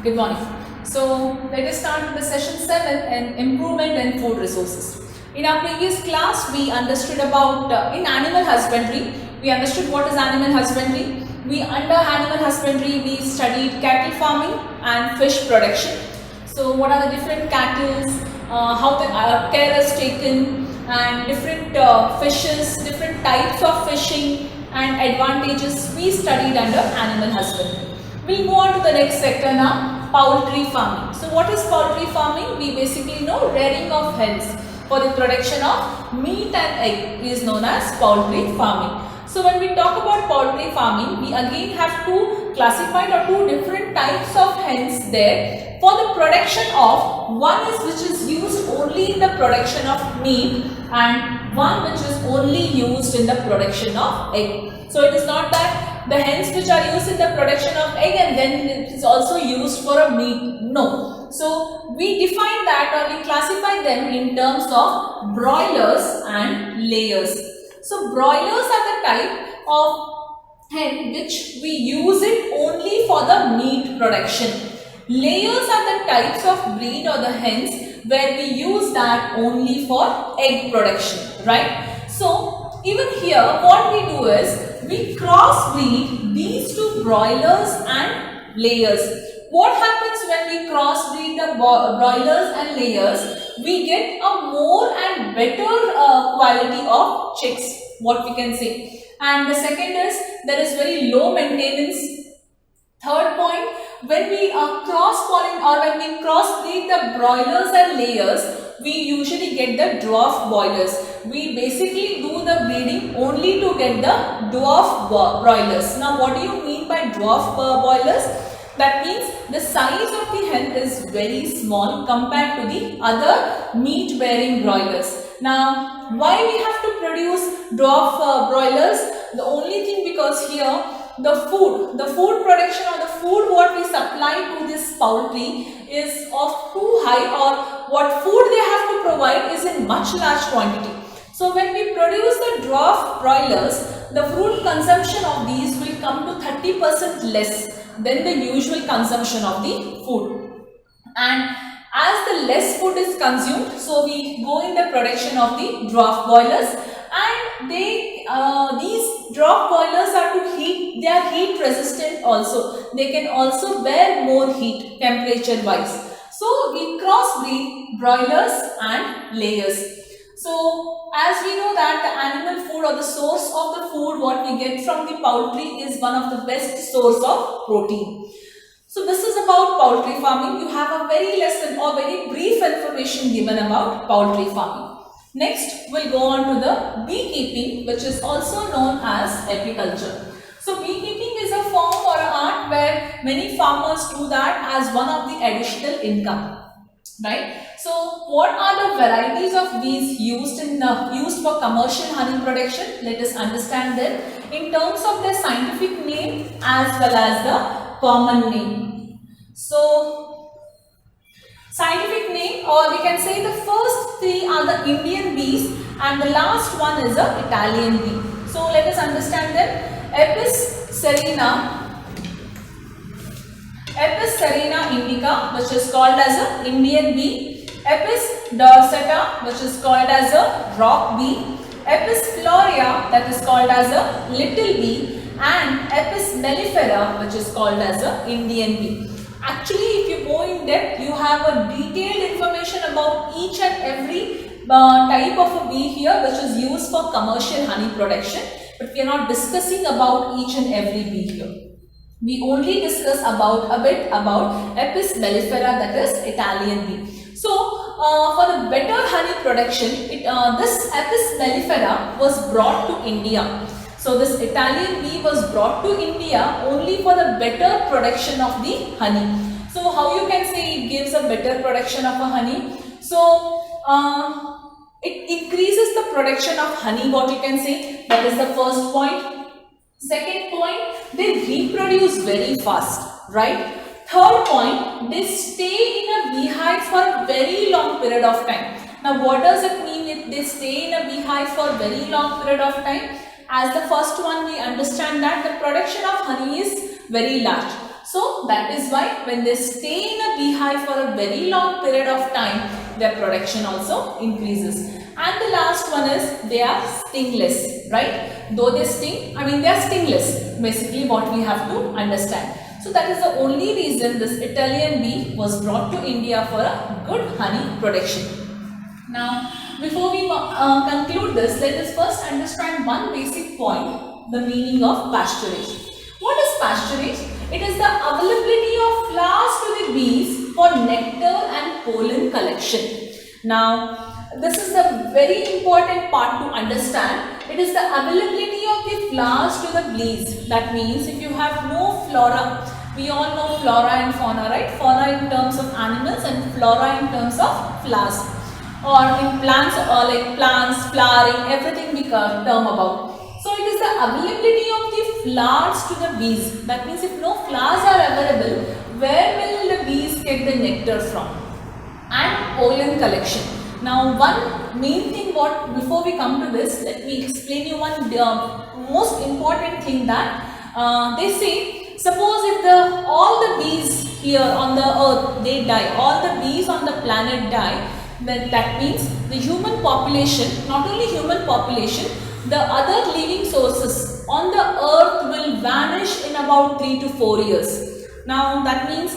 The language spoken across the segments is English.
Good morning. So let us start with the session 7 and improvement in food resources. In our previous class, we understood about in animal husbandry. We understood what is animal husbandry. Under animal husbandry, we studied cattle farming and fish production. So what are the different cattle, how the care is taken, and different fishes, different types of fishing and advantages we studied under animal husbandry. We'll move on to the next sector now, poultry farming. So what is poultry farming? We basically know rearing of hens for the production of meat and egg is known as poultry farming. So when we talk about poultry farming, we again have two classified or two different types of hens there for the production of, one is which is used only in the production of meat and one which is only used in the production of egg. So it is not that the hens which are used in the production of egg and then it is also used for a meat. No. So we define that or we classify them in terms of broilers and layers. So broilers are the type of hen which we use it only for the meat production. Layers are the types of breed or the hens where we use that only for egg production, right? So even here what we do is we crossbreed these two broilers and layers. What happens when we crossbreed the broilers and layers? We get a more and better quality of chicks, what we can say. And the second is there is very low maintenance. Third point, when we cross-pollinate or when we crossbreed the broilers and layers, we usually get the dwarf broilers. We basically do the breeding only to get the dwarf broilers. Now, what do you mean by dwarf broilers? That means the size of the hen is very small compared to the other meat-bearing broilers. Now, why we have to produce dwarf broilers? The only thing because here the food production or the food what we supply to this poultry is of too high or what food they have to provide is in much large quantity. So when we produce the dwarf broilers, the food consumption of these will come to 30% less than the usual consumption of the food. And as the less food is consumed, so we go in the production of the dwarf broilers, and these dwarf broilers are to heat, they are heat resistant also. They can also bear more heat temperature wise. So we crossbreed broilers and layers. So as we know that the animal food or the source of the food what we get from the poultry is one of the best source of protein. So this is about poultry farming. You have a very lesson or very brief information given about poultry farming. Next, we'll go on to the beekeeping, which is also known as apiculture. So beekeeping is a form or an art where many farmers do that as one of the additional income, right? So what are the varieties of bees used for commercial honey production? Let us understand them in terms of their scientific name as well as the common name. So scientific name, or we can say the first three are the Indian bees and the last one is the Italian bee. So let us understand them. Apis cerina indica, which is called as a Indian bee. Apis dorsata, which is called as a rock bee. Apis florea, that is called as a little bee, and Apis mellifera, which is called as a Indian bee. Actually, if you go in depth, you have a detailed information about each and every type of a bee here which is used for commercial honey production. But we are not discussing about each and every bee here. We only discuss about a bit about Apis mellifera, that is Italian bee. So, for the better honey production, this Apis mellifera was brought to India. So this Italian bee was brought to India only for the better production of the honey. So how you can say it gives a better production of a honey? So it increases the production of honey, what you can say. That is the first point. Second point, they reproduce very fast, right? Third point, they stay in a beehive for a very long period of time. Now what does it mean if they stay in a beehive for a very long period of time? As the first one, we understand that the production of honey is very large. So that is why when they stay in a beehive for a very long period of time, their production also increases. And the last one is they are stingless, right? Though they sting, they are stingless. Basically what we have to understand. So that is the only reason this Italian bee was brought to India for a good honey production. Now, before we conclude this, let us first understand one basic point, the meaning of pasturage. What is pasturage? It is the availability of flowers to the bees for nectar and pollen collection. Now, this is the very important part to understand. It is the availability of the flowers to the bees. That means if you have no flora, we all know flora and fauna, right? Fauna in terms of animals and flora in terms of flowers. Or in plants, or like plants, flowering, everything we term about. So it is the availability of the flowers to the bees. That means if no flowers are available, where will the bees get the nectar from? And pollen collection. Now one main thing before we come to this, let me explain you one most important thing that they say, suppose if all the bees here on the earth, they die, all the bees on the planet die, then that means the human population, not only human population, the other living sources on the earth will vanish in about 3 to 4 years. Now that means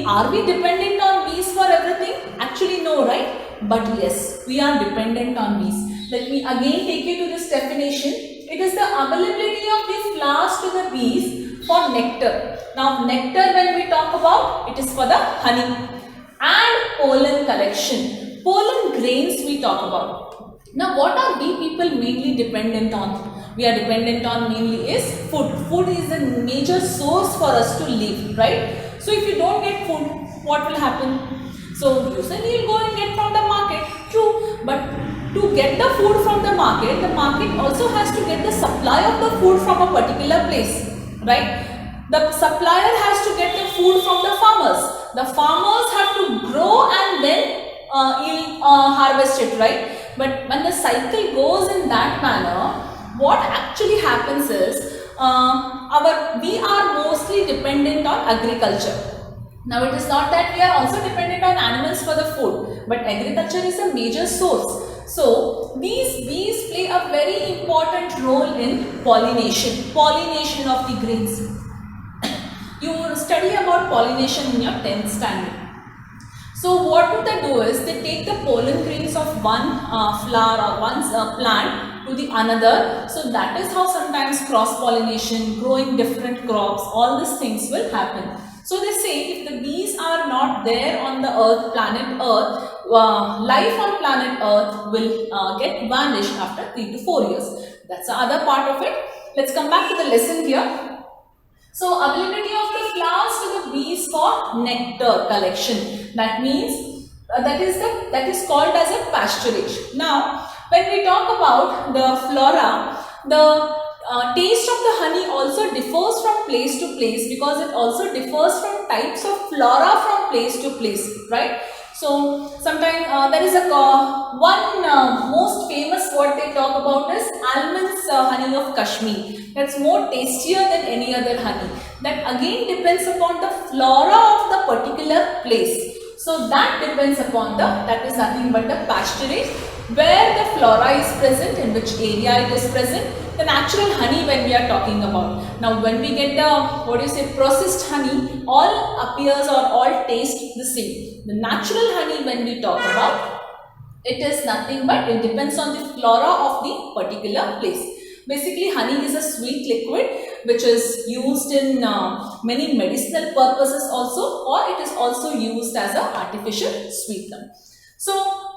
are we dependent on bees for everything? Actually no, right? But yes, we are dependent on bees. Let me again take you to this definition. It is the availability of the flowers to the bees for nectar. Now nectar, when we talk about, it is for the honey. And pollen collection. Pollen grains we talk about. Now what are bee people mainly dependent on? We are dependent on mainly is food. Food is a major source for us to live, right? So if you don't get food, what will happen? So usually you will go and get from the market, true, but to get the food from the market also has to get the supply of the food from a particular place, right? The supplier has to get the food from the farmers. The farmers have to grow and then harvest it, right? But when the cycle goes in that manner, what actually happens is we are mostly dependent on agriculture. Now it is not that we are also dependent on animals for the food, but agriculture is a major source. So these bees play a very important role in pollination of the grains. You study about pollination in your 10th standard. So what they do is they take the pollen grains of one flower or one plant to the another. So that is how sometimes cross pollination, growing different crops, all these things will happen. So they say if the bees are not there on the earth, planet earth, life on planet earth will get vanished after 3 to 4 years. That's the other part of it. Let's come back to the lesson here. So availability of the flowers to the bees for nectar collection. That means that is called as a pasturage. Now when we talk about the flora, the taste of the honey also differs from place to place, because it also differs from types of flora from place to place, right? So sometimes there is a one most famous what they talk about is almonds honey of Kashmir. That's more tastier than any other honey. That again depends upon the flora of the particular place. So that depends upon that is nothing but the pasturage, where the flora is present, in which area it is present, the natural honey when we are talking about. Now when we get the processed honey, all appears or all taste the same. The natural honey when we talk about, it is nothing but it depends on the flora of the particular place. Basically honey is a sweet liquid which is used in many medicinal purposes also, or it is also used as an artificial sweetener. So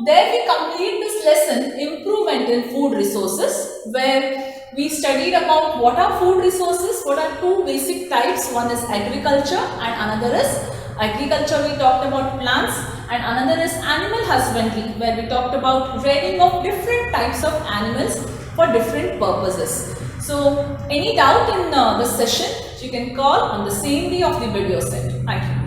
there we complete this lesson, improvement in food resources, where we studied about what are food resources, what are two basic types. One is agriculture and another is agriculture, we talked about plants, and another is animal husbandry, where we talked about rearing of different types of animals for different purposes. So any doubt in this session, you can call on the same day of the video set. Thank you.